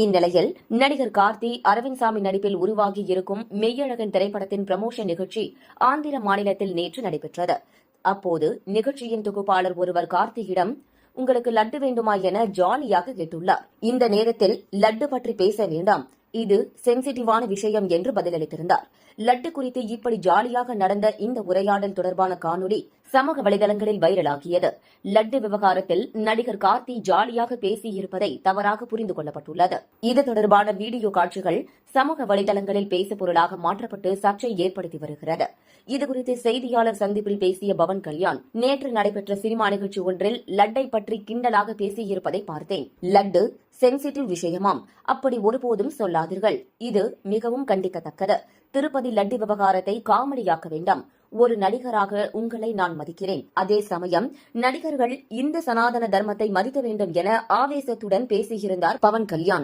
இந்நிலையில் நடிகர் கார்த்தி அரவிந்த் நடிப்பில் உருவாகி இருக்கும் மெய்யழகன் திரைப்படத்தின் ப்ரமோஷன் நிகழ்ச்சி ஆந்திர மாநிலத்தில் நேற்று நடைபெற்றது. அப்போது நிகழ்ச்சியின் தொகுப்பாளர் ஒருவர் கார்த்தியிடம் உங்களுக்கு லட்டு வேண்டுமா என ஜாலியாக கேட்டுள்ளார். இந்த நேரத்தில் லட்டு பற்றி பேச வேண்டாம், இது சென்சிட்டிவான விஷயம் என்று பதிலளித்திருந்தார். லட்டு குறித்து இப்படி ஜாலியாக நடந்த இந்த உரையாடல் தொடர்பான காணொலி சமூக வலைதளங்களில் வைரலாகியது. லட்டு விவகாரத்தில் நடிகர் கார்த்தி ஜாலியாக பேசியிருப்பதை தவறாக புரிந்து கொள்ளப்பட்டுள்ளது. இது தொடர்பான வீடியோ காட்சிகள் சமூக வலைதளங்களில் பேசுபொருளாக மாற்றப்பட்டு சர்ச்சை ஏற்படுத்தி வருகிறது. இதுகுறித்து செய்தியாளர் சந்திப்பில் பேசிய பவன் கல்யாண், நேற்று நடைபெற்ற சினிமா நிகழ்ச்சி ஒன்றில் லட்டை பற்றி கிண்டலாக பேசியிருப்பதை பார்த்தேன். லட்டு சென்சிட்டிவ் விஷயமாம், அப்படி ஒருபோதும் சொல்லாதீர்கள். இது மிகவும் கண்டிக்கத்தக்கது. திருப்பதி லட்டு விவகாரத்தை காமெடியாக்க வேண்டாம். ஒரு நடிகராக உங்களை நான் மதிக்கிறேன். அதே சமயம் நடிகர்கள் இந்த சனாதன தர்மத்தை மதிக்க வேண்டும் என ஆவேசத்துடன் பேசியிருந்தார் பவன் கல்யாண்.